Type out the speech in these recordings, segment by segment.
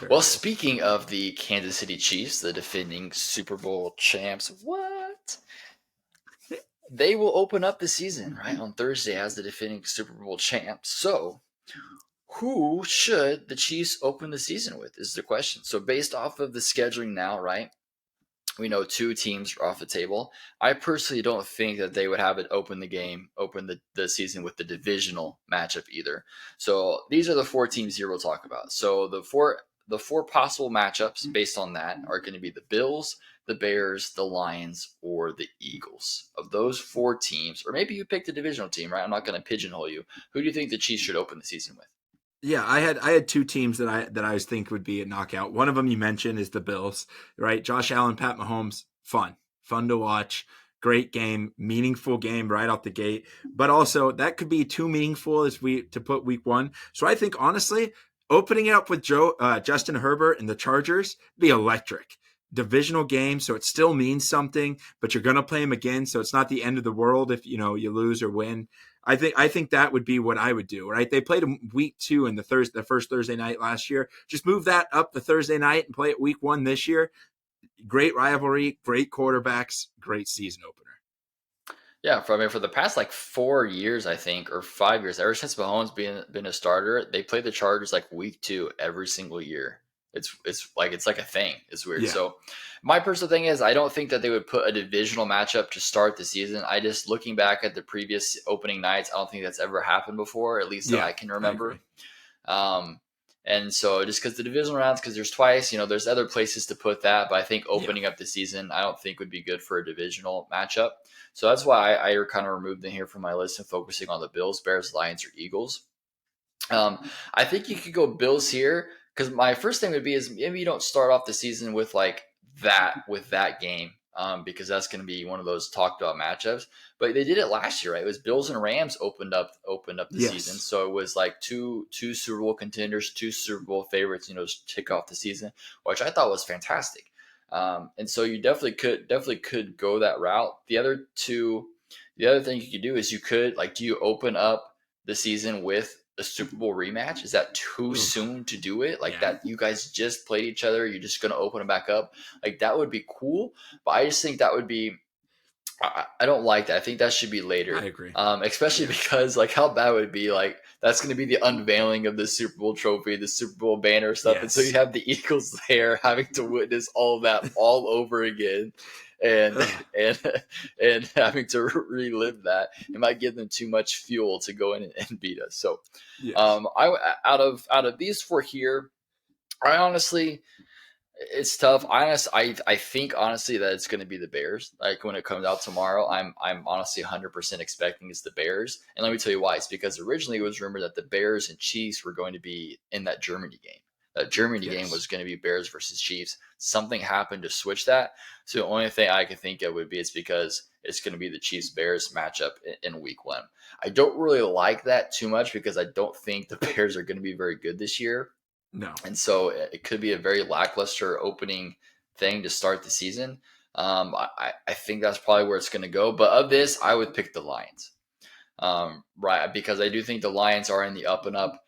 Very Well, cool. speaking of the Kansas City Chiefs, the defending Super Bowl champs, what? They will open up the season, right, on Thursday as the defending Super Bowl champs. So, who should the Chiefs open the season with is the question. So, based off of the scheduling now, right, we know two teams are off the table. I personally don't think that they would have it open the season with the divisional matchup either. So these are the four teams here we'll talk about. So the four possible matchups based on that are going to be the Bills, the Bears, the Lions, or the Eagles. Of those four teams, or maybe you picked a divisional team, right? I'm not going to pigeonhole you. Who do you think the Chiefs should open the season with? Yeah, I had two teams that I was think would be a knockout. One of them you mentioned is the Bills, right? Josh Allen, Pat Mahomes, fun to watch, great game, meaningful game right out the gate. But also that could be too meaningful as we to put week one. So I think honestly, opening it up with Justin Herbert and the Chargers be electric. Divisional game, so it still means something, but you're gonna play him again, so it's not the end of the world if you lose or win. I think that would be what I would do. Right? They played him week two in the first Thursday night last year. Just move that up the Thursday night and play it week one this year. Great rivalry, great quarterbacks, great season opener. Yeah, for the past like 4 years, I think, or 5 years, ever since Mahomes been a starter, they play the Chargers like week two every single year. It's like a thing. It's weird. Yeah, So my personal thing is I don't think that they would put a divisional matchup to start the season. I just looking back at the previous opening nights, I don't think that's ever happened before, at least that yeah, I can I agree. remember. Um, and so just because the divisional rounds, because there's twice, there's other places to put that. But I think Yeah, opening up the season, I don't think would be good for a divisional matchup. So that's why I kind of removed them here from my list and focusing on the Bills, Bears, Lions, or Eagles. I think you could go Bills here because my first thing would be is maybe you don't start off the season with like that game because that's going to be one of those talked about matchups. But they did it last year, right? It was Bills and Rams opened up the season, yes, so it was like two Super Bowl contenders, two Super Bowl favorites, to kick off the season, which I thought was fantastic. And so you definitely could go that route. The other thing you could do is do you open up the season with a Super Bowl rematch? Is that too oof, soon to do it? Like yeah, that, you guys just played each other. You're just going to open them back up. Like that would be cool. But I just think that would be, I don't like that. I think that should be I later. agree. Especially Yeah, because like how bad would it be like that's going to be the unveiling of the Super Bowl trophy, the Super Bowl banner stuff, and so you yes. have the Eagles there having to witness all of that all over again, and Ugh, and and having to relive that. It might give them too much fuel to go in and beat us. So, yes. I out of these four here, I honestly it's tough. I think honestly that it's going to be the Bears. Like when it comes out tomorrow, I'm honestly 100% expecting it's the Bears. And let me tell you why. It's because originally it was rumored that the Bears and Chiefs were going to be in that Germany game. That Germany game Yes. was going to be Bears versus Chiefs. Something happened to switch that. So the only thing I could think of would be it's because it's going to be the Chiefs Bears matchup in week one. I don't really like that too much because I don't think the Bears are going to be very good this year. No. And so it could be a very lackluster opening thing to start the season. I think that's probably where it's going to go. But of this, I would pick the Lions, right? Because I do think the Lions are in the up and up.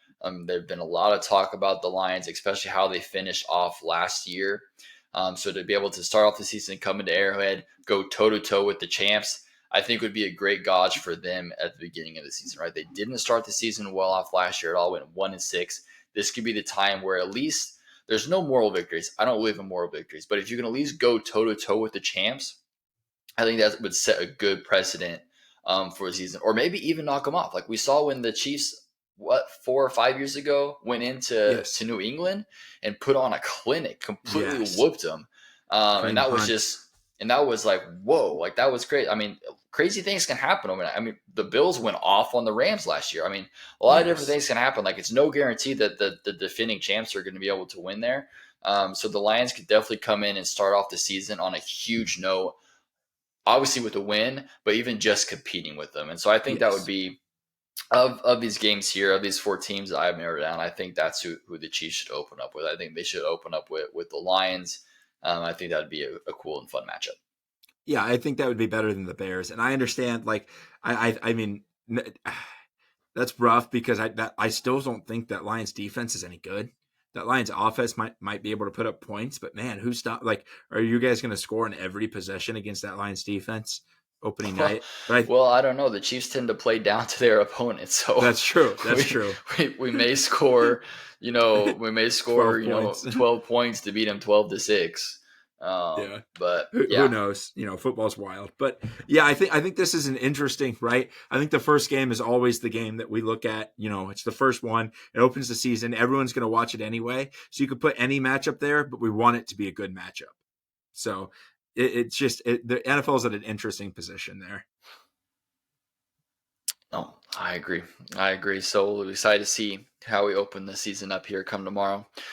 There've been a lot of talk about the Lions, especially how they finished off last year. So to be able to start off the season, come into Arrowhead, go toe to toe with the champs, I think would be a great gauge for them at the beginning of the season. Right? They didn't start the season well off last year at all. Went 1-6. This could be the time where at least there's no moral victories. I don't believe in moral victories, but if you can at least go toe to toe with the champs, I think that would set a good precedent for the season, or maybe even knock them off. Like we saw when the Chiefs, 4 or 5 years ago, went into Yes. to New England and put on a clinic, completely Yes. whooped them, and Kareem that was Hunt. just, and that was like whoa, like that was great. I mean, crazy things can happen. I mean, the Bills went off on the Rams last year. I mean, a lot of different Yes. things can happen. Like it's no guarantee that the defending champs are going to be able to win there. So the Lions could definitely come in and start off the season on a huge note, obviously with a win, but even just competing with them. And so I think that would Yes. be of these games here, of these four teams that I've narrowed down. I think that's who the Chiefs should open up with. I think they should open up with the Lions. I think that would be a cool and fun matchup. Yeah, I think that would be better than the Bears. And I understand, like, I mean, that's rough because I still don't think that Lions defense is any good. that Lions offense might be able to put up points, but man, who's stop? Like, are you guys going to score in every possession against that Lions defense opening night? But Well, I don't know. The Chiefs tend to play down to their opponents, so that's true. That's we true. we may score, we may score, 12 points. 12 points to beat them 12-6. Yeah. But Who yeah, knows? Football's wild. But yeah, I think this is an interesting, right? I think the first game is always the game that we look at. It's the first one. It opens the season. Everyone's going to watch it anyway. So you could put any matchup there, but we want it to be a good matchup. So it's just the NFL is at an interesting position there. no, I agree. So we're excited to see how we open the season up here come tomorrow.